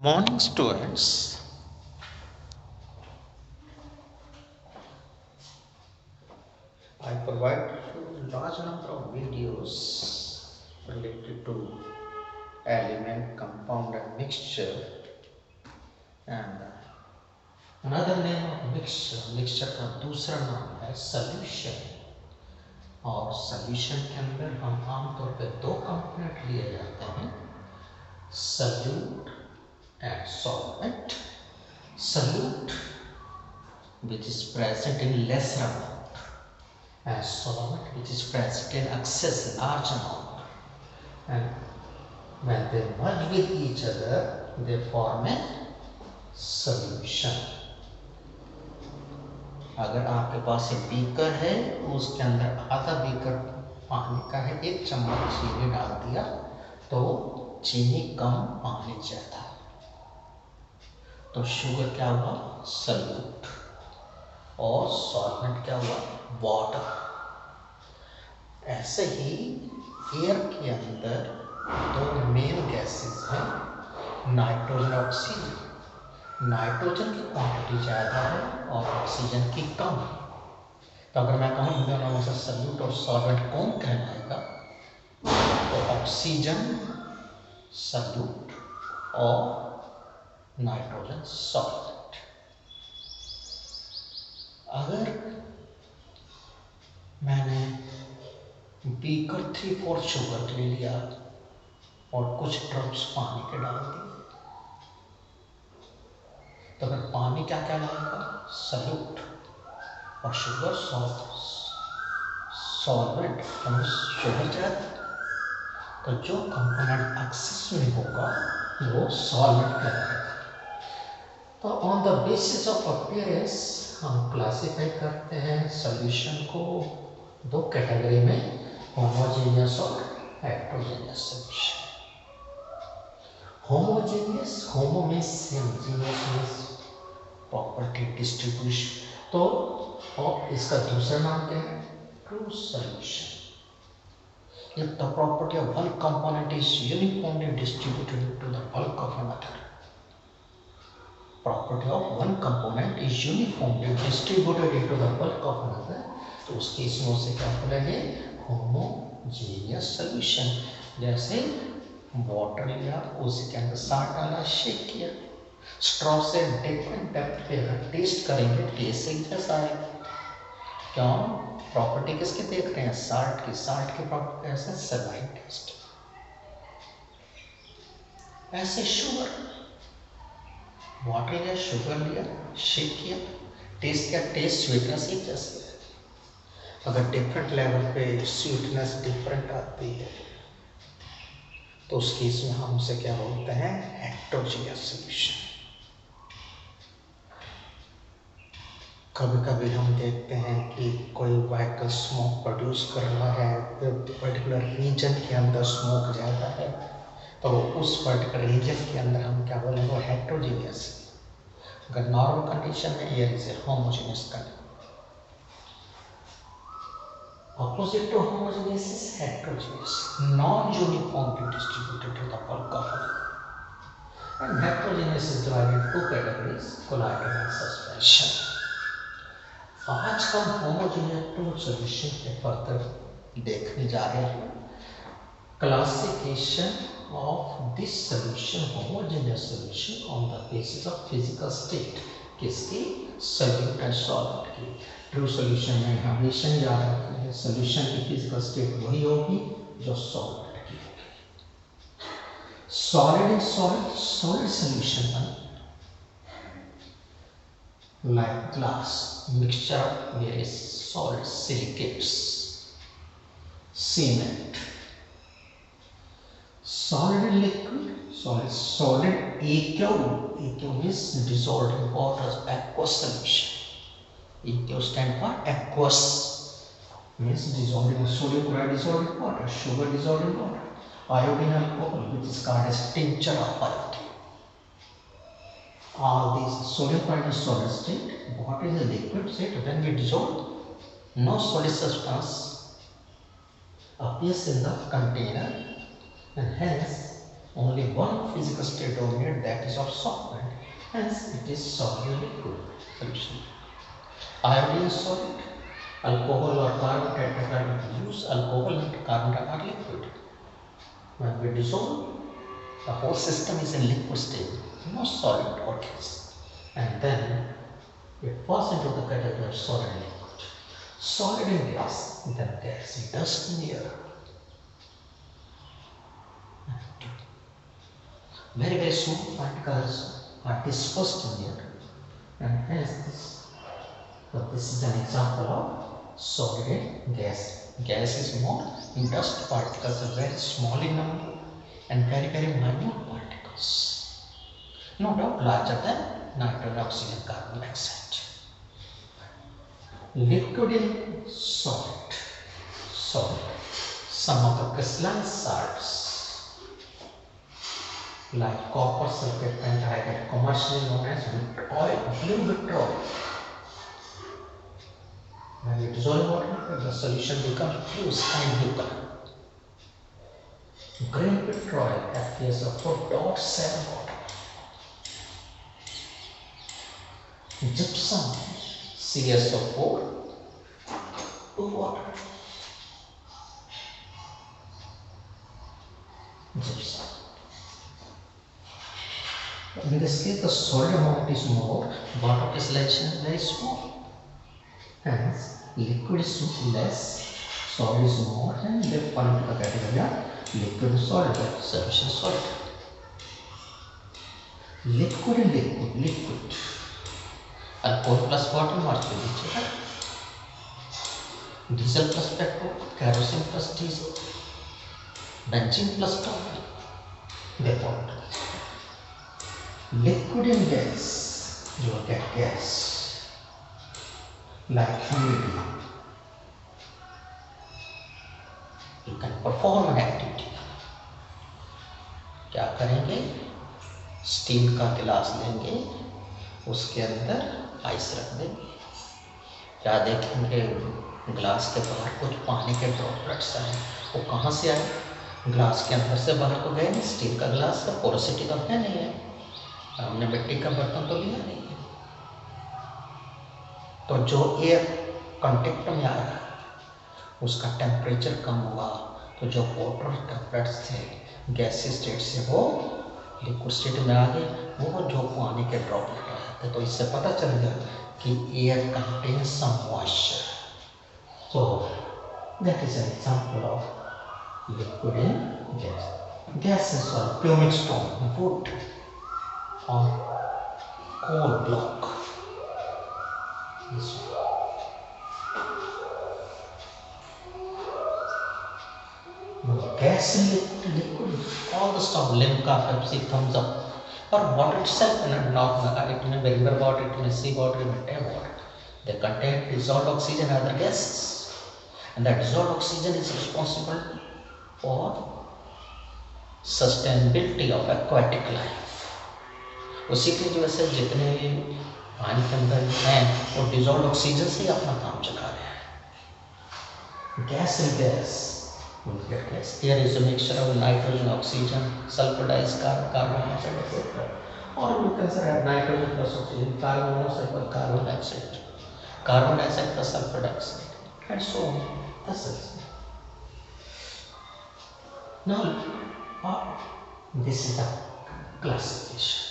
Morning students, I provide you large number of videos related to element, compound and mixture, and another name of mixture का दूसरा नाम है solution। और solution के अंदर हम आमतौर पे दो कंपोनेंट लिए जाते हैं, solute and solvent। Solute which is present in lesser amount and solvent which is present in excess large amount, and when they merge with each other they form a solution। अगर आपके पास एक beaker है, उसके अंदर आधा beaker पानी का है, एक चम्मच चीनी डाल दिया तो चीनी कम पानी ज्यादा, तो शुगर क्या हुआ, सल्यूट, और सॉल्वेंट क्या हुआ, वाटर। ऐसे ही एयर के अंदर दो मेन गैसेस हैं, नाइट्रोजन और ऑक्सीजन। नाइट्रोजन की क्वांटिटी ज़्यादा है और ऑक्सीजन की कम है। तो अगर मैं कहूँ इन दोनों में से सल्यूट और सॉल्वेंट कौन कहलाएगा, तो ऑक्सीजन सल्यूट और नाइट्रोजन सॉल्वेंट। अगर मैंने बीकर 3/4 शुगर ले लिया और कुछ ड्रॉप्स पानी के डाल दिए, तो अगर पानी क्या कहलाएगा, सल्यूट, और शुगर सॉल्वेंट, शुगर ज़्यादा, तो जो कंपोनेंट एक्सेस में होगा वो सॉल्वेंट कहलाएगा। तो on the basis of appearance हम क्लासिफाई करते हैं सॉल्यूशन को दो कैटेगरी में, होमोजेनियस और हेटेरोजेनियस सॉल्यूशन। होमोजेनियस, होमो means same, genius means property distribution, तो और इसका दूसरा नाम क्या है, true solution. If the property of one component is uniformly distributed into the bulk of another, property of one component is uniformly distributed into the bulk of another, तो उस case में उसे क्या बोलेंगे, होमोजेनियस सॉल्यूशन। जैसे water लिया, उसके अंदर साल्ट डाला, शेक किया, स्ट्रॉ से डिफरेंट डेप्थ पे अगर टेस्ट करेंगे टेस्ट एक जैसा आएगा। क्यों, प्रॉपर्टी किसकी देख रहे हैं, साल्ट की। साल्ट की प्रॉपर्टी कैसे, सलाइन टेस्ट। ऐसे शुगर, वाटर लिया, शुगर लिया, शेक किया, टेस्ट किया, टेस्ट स्वीटनेस एक जैसी है। अगर डिफरेंट लेवल पे स्वीटनेस डिफरेंट आती है तो उस केस में हम उसे क्या बोलते हैं, हेटेरोजेनियस सॉल्यूशन। कभी कभी हम देखते हैं कि कोई व्हीकल स्मोक प्रोड्यूस कर रहा है, पर्टिकुलर रीजन के अंदर स्मोक ज़्यादा है, तो उस पर्टिकुलर रीजन के अंदर हम क्या बोलेंगे, वो हेटेरोजेनियस। अगर नॉर्मल कंडीशन में air is homogeneous condition. Opposite to homogeneous is heterogeneous, non-uniformly distributed to the bulk of it. And heterogeneous is divided into two categories, colloidal and suspension. आज हम होमोजेनियस टू सॉल्यूशन के further देखने जा रहे हैं। Classification of this solution, homogeneous solution on the basis of physical state, किसकी, solute and solvent की। True solution में हमेशा याद रखना है, सॉल्यूशन की फिजिकल स्टेट वही होगी जो सॉल्वेंट की होगी। Solid and solid, solid solution में like glass mixture where is solid silicates, cement, solid and liquid, solid aqueous means dissolved in water, aqueous solution, aqueous stand for aqueous means dissolved in sodium chloride dissolved in water, sugar dissolved in water, iodine alcohol which is called as tincture of iodine. All these sodium chloride is solid state. What is the liquid state? When we dissolve, no solid substance appears in the container, and hence only one physical state dominates, that is of solvent. Hence, it is solid liquid solution. Iodine is solid. Alcohol or carbon tetrachloride use alcohol and carbon are liquid. When we dissolve, the whole system is in liquid state, no solid or gas. And then it falls into the category of solid and liquid. Solid and gas, then gas, dust in the air. Very, very small particles are dispersed in the air. And hence this is an example of solid and gas. Gas is more, in dust particles are very small in number and very, very minute particles. No doubt larger than nitrogen, oxygen, carbon dioxide. Liquid in solid. Some of the crystalline salts like copper sulfate pentoxide, commercially known as blue vitriol. When you dissolve water, the solution becomes blue sky blue color. Green vitriol, FeSO4.7 water. Gypsum, CSO4, 2 water. Gypsum. In this case, the solid amount is more, water crystallization is very small. Hence, liquid is less, solid is more, and they fall into the category of liquid and solid, solution solid. Liquid and liquid. Alcohol plus water merge with each other. Diesel plus petrol, kerosene plus diesel, benzene plus toluene. They fall into this. Liquid and gas, you will get gas like humidity. You can perform an activity. क्या करेंगे? Steel का गिलास लेंगे, उसके अंदर ice रख देंगे, क्या देखेंगे गिलास के बाहर कुछ पानी के ड्रॉपलेट्स आए, वो कहाँ से आए? गिलास के अंदर से बाहर को गए नहीं, स्टील का गिलास का पोरोसिटी कम है नहीं है, हमने मिट्टी का बर्तन तो लिया नहीं है, तो जो एयर कांटेक्ट में आया उसका टेम्परेचर कम हुआ, तो जो वाटर ड्रॉपलेट्स थे गैसी स्टेट से वो लिक्विड स्टेट में आ गए, वो जो पानी के ड्रॉपलेट आए थे, तो इससे पता चल गया कि air contains some moisture. So that is an example of liquid and gas. Gas is solid, pumic stone, wood or coal block. This one. Gas and liquid, all the stuff, Limca, Pepsi, thumbs up, or water itself, and not it may be river water, it may sea water, it may tap water. They contain dissolved oxygen and other gases, and that dissolved oxygen is responsible for sustainability of aquatic life. उसी की वजह से जितने भी पानी के अंदर हैं वो डिजॉल्व ऑक्सीजन से ही अपना काम चला रहे हैं. Gas and gas. Gas. Air is a mixture of nitrogen, oxygen, sulfur dioxide, carbon monoxide, etc. Or you can say nitrogen plus oxygen, carbon monoxide plus carbon dioxide, carbon dioxide plus sulfur dioxide, and so on. That's it. Now, this is a classification.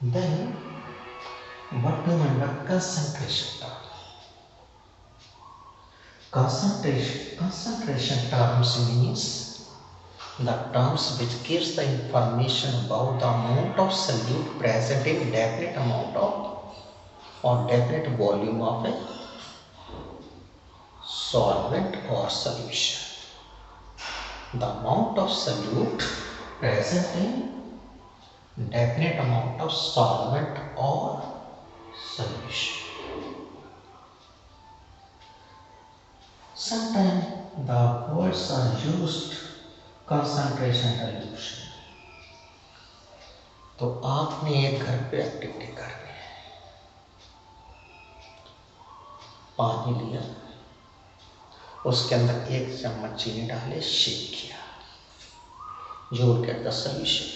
Then, what do you mean by concentration? Concentration terms means the terms which gives the information about the amount of solute present in definite amount of or definite volume of a solvent or solution. The amount of solute present in definite amount of solvent or solution. Sometimes the words are used concentration dilution. तो आपने एक घर पे activity करनी है, पानी लिया, उसके अंदर 1 चम्मच चीनी डाले, शेक किया, you will get the solution.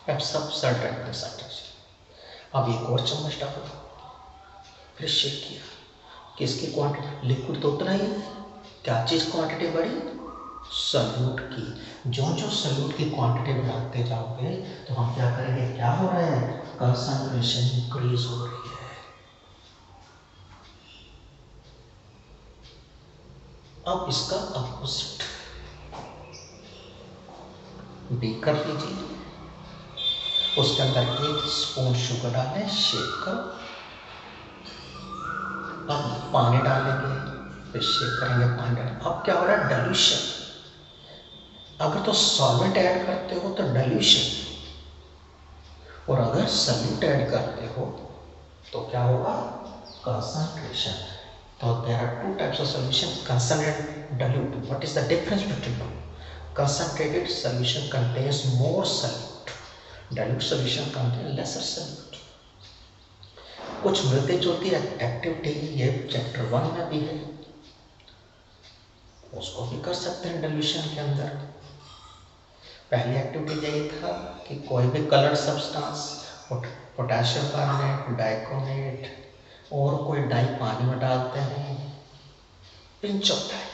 अब सब certain percentage. अब एक और चम्मच डालो, फिर शेक किया कि इसकी क्वांटिटी, लिक्विड तो उतना ही है, क्या चीज़ क्वांटिटी बढ़ी, सल्यूट की। जो जो सल्यूट की क्वांटिटी बढ़ाते जाओगे तो हम क्या करेंगे, क्या हो रहा है, कंसंट्रेशन इंक्रीज हो रही है। अब इसका अपोजिट, बीकर लीजिए, उसके अंदर 1 स्पून शुगर डालें, शेक करो। अब पानी डालेंगे, फिर शेक करेंगे, पानी डालेंगे। अब क्या हो रहा है, डाइल्यूशन। अगर तो सॉल्वेंट ऐड करते हो तो डाइल्यूशन, और अगर सल्यूट ऐड करते हो तो क्या होगा, कंसंट्रेशन। तो there are 2 types of solution, concentrated, dilute. What is the difference between them? Concentrated solution contains more solute, dilute solution contains lesser solute. कुछ मिलती जुलती एक्टिविटी ये चैप्टर 1 में भी है, उसको भी कर सकते हैं डिल्यूशन के अंदर। पहली एक्टिविटी यही था कि कोई भी कलर्ड सब्सटेंस, पोटेशियम कार्बोनेट, डाइकोनेट और कोई डाई पानी में डालते हैं, पिंच ऑफ डाई,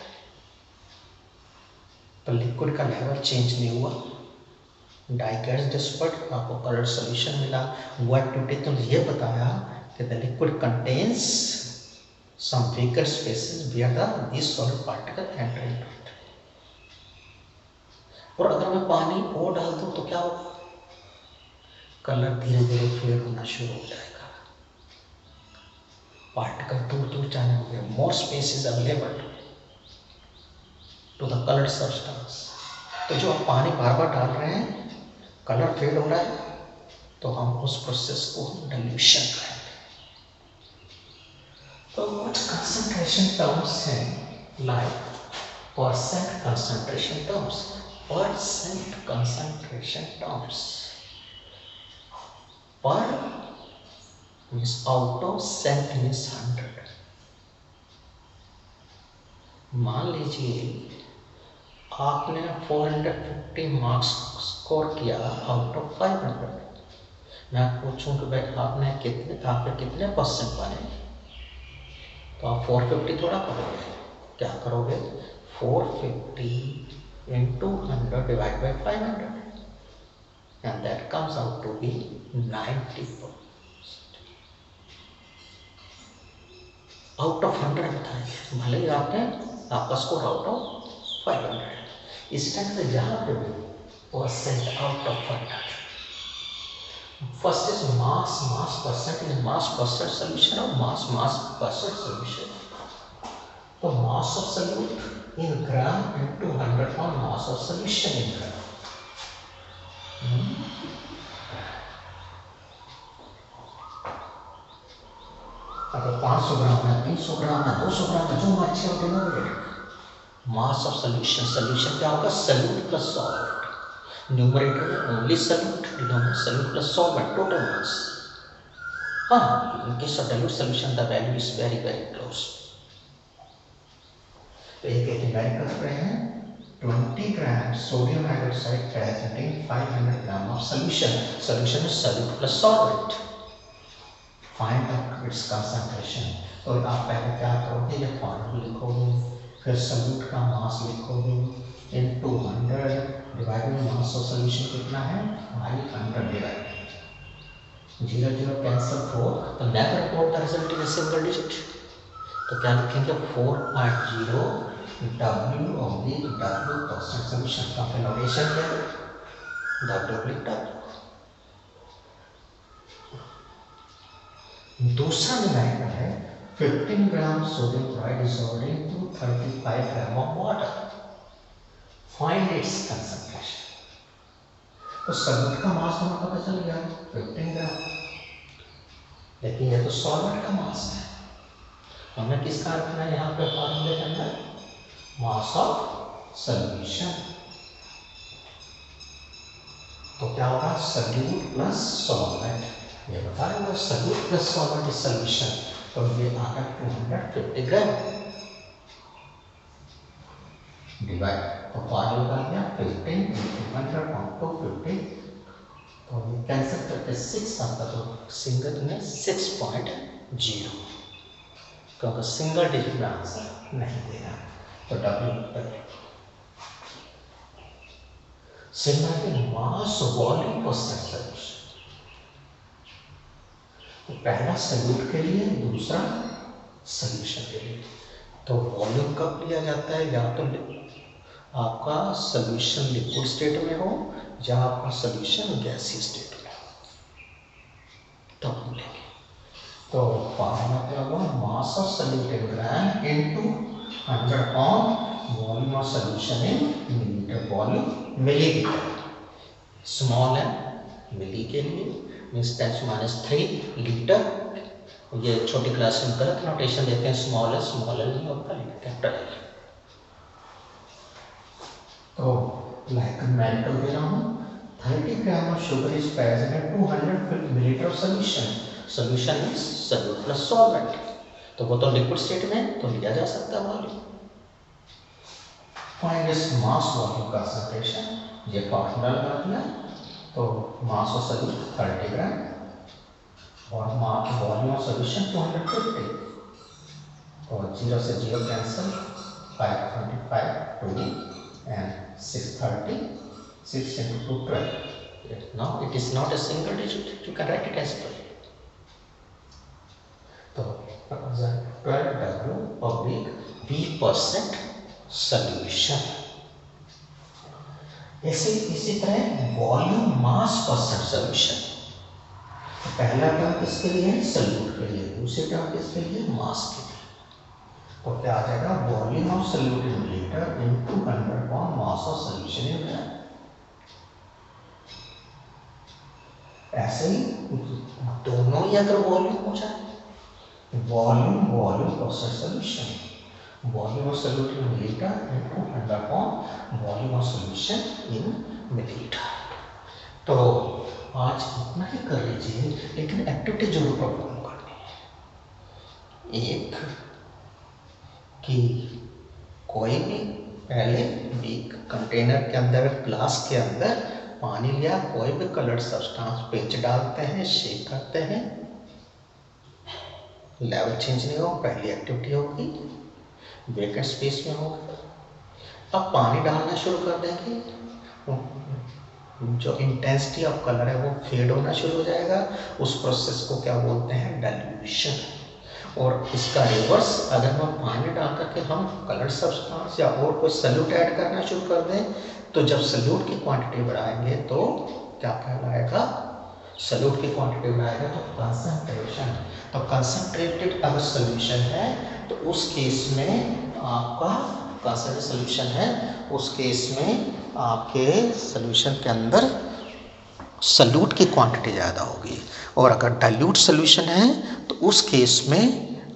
तो लिक्विड का लेवल चेंज नहीं हुआ, डाई गेट्स डिस्पर्स्ड, आपको कलर सॉल्यूशन मिला। वो एक्टिविटी तो ये बताया कि the liquid contains some weaker spaces where these solid particle enter into it. और अगर मैं पानी और डाल दूं तो क्या होगा, कलर धीरे धीरे फेड होना शुरू हो जाएगा, पार्टिकल दूर दूर जाने होंगे, more space is available to the coloured substance. तो जो आप पानी बार बार डाल रहे हैं, कलर फेड हो रहा है, तो हम उस प्रोसेस को हम डाइल्यूशन कहेंगे। तो कुछ कंसंट्रेशन टर्म्स हैं, like percent concentration terms, percent concentration terms, per means out of cent means 100। मान लीजिए आपने 450 मार्क्स स्कोर किया आउट ऑफ 500, मैं पूछूं कि भाई आपने कितने परसेंट बने, तो आप 450 थोड़ा करोगे, क्या करोगे, 450 into 100 divided by 500, and that comes out to be 90%. Out of 100 बताइए, भले ही आपका स्कोर आउट ऑफ 500, इस टाइम से जहाँ पे भी percent out of 100, first is mass, mass percent is mass percent solution और मास परसेंट सोल्यूशन। तो mass of solute in gram into 100 और मास ऑफ सोल्यूशन इन ग्राम। अगर 500 ग्राम है, 300 ग्राम है, 200 ग्राम है, जो मर्जी हो denominator, mass of solution, solution क्या होगा, सोल्यूट प्लस सॉल्वेंट, न्यूमरेटर में only solute, denominator solute plus solvent, total mass. हाँ, in case of dilute solution the value is very very close। तो एक न्यूमेरिकल कर रहे हैं, 20 gram sodium hydroxide presenting 500 gram of solution, solution is solute plus solvent, find out it's concentration. तो आप पहले क्या करोगे, ये फॉर्मूला लिखोगे, फिर सोल्यूट का मास लिखोगे into 100 divided by mass of solution कितना है, 500 डिवाइडेड 0 0 कैंसिल 4, तो never report the result in a single digit. तो क्या लिखेंगे, 4.0 W oblique W percent solution का नोटेशन क्या है, W ऑब्लिक W। दूसरा न्यूमेरिकल है 15 gram sodium chloride dissolved into 35 gram of water, find its concentration. तो सॉल्वेंट का मास हमें पता चल गया 15 ग्राम, लेकिन ये तो सॉल्वेंट का मास है, हमें किसका रखना है यहाँ पे फॉर्मूले के अंदर, मास ऑफ सॉल्यूशन। तो क्या होगा, सोल्यूट प्लस सॉल्वेंट, ये बता रहे हैं solute plus solvent is solution, तो ये आता है 250 ग्राम डिवाइड तो पार लगा लिया 15 into 100 on 250, तो ये कैंसिल करके 6 आता, तो सिंगल में 6.0, क्योंकि सिंगल डिजिट में आंसर नहीं देना। तो W similarly mass volume percent solution, तो पहला सॉल्यूट के लिए, दूसरा सॉल्यूशन के लिए। तो वॉल्यूम कब लिया जाता है, या तो आपका सॉल्यूशन लिक्विड स्टेट में हो या आपका सॉल्यूशन गैसीय स्टेट में हो, तो हम लेंगे। तो फॉर्मूला क्या होगा, mass of solute in gram into 100 on volume of solution in millilitre, volume millilitre, small है मिली के लिए मीन्स 10⁻³ लीटर। ये छोटी क्लास में गलत नोटेशन देते हैं, स्मॉल है नहीं होता, कैपिटल है। तो लाइक मेडिकल दे रहा हूँ, 30 gram of sugar is present in 200 millilitre solution, solution means solute plus solvent, तो वो तो लिक्विड स्टेट में तो लिया जा सकता है volume. Find this mass volume concentration, ये फॉर्मूला लगा दिया। तो मास ऑफ सॉल्यूट 30 ग्राम और मास वॉल्यूम ऑफ सॉल्यूशन 250, तो 0 से 0 cancel, 525 2 and 630, 6 into 2 12. Now it is not a single digit, you can write it as 12. तो 12W oblique V% सॉल्यूशन। इसी तरह वॉल्यूम मास परसेंट सॉल्यूशन, तो पहला टर्म किसके लिए है, सॉल्यूट के लिए, दूसरी टर्म किसके लिए, मास के लिए। तो क्या आ जाएगा, volume of solute in litre into 100 pound mass of solution in gram. ऐसे ही दोनों ही अगर वॉल्यूम हो जाए, volume percent solution, volume of solute in litre into 100 pound volume of solution in millilitre. तो आज इतना ही कर लीजिए, लेकिन एक्टिविटी जरूर परफॉर्म करनी है। एक कि कोई भी पहले एक कंटेनर के अंदर, ग्लास के अंदर पानी लिया, कोई भी कलर्ड सब्सटेंस पेंच डालते हैं, शेक करते हैं, लेवल चेंज नहीं हो, पहली एक्टिविटी होगी, वेकेंट स्पेस में होगा। अब पानी डालना शुरू कर देंगे, जो इंटेंसिटी ऑफ कलर है वो फेड होना शुरू हो जाएगा, उस प्रोसेस को क्या बोलते हैं, डाइल्यूशन। और इसका रिवर्स, अगर हम पानी डाल करके हम कलर सब्सटेंस या और कोई सॉल्यूट ऐड करना शुरू कर दें, तो जब सॉल्यूट की क्वांटिटी बढ़ाएंगे तो क्या कहलाएगा, सॉल्यूट की क्वांटिटी बढ़ाएगा तो कंसंट्रेशन। तो कंसंट्रेटेड अगर सॉल्यूशन है तो उस केस में आपका कंसंट्रेटेड सॉल्यूशन है, उस केस में आपके सॉल्यूशन के अंदर सॉल्यूट की क्वांटिटी ज़्यादा होगी, और अगर डाइल्यूट सॉल्यूशन है तो उस केस में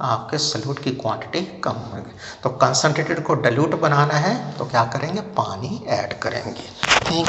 आपके सॉल्यूट की क्वांटिटी कम होगी। तो कंसंट्रेटेड को डाइल्यूट बनाना है तो क्या करेंगे, पानी ऐड करेंगे। थैंक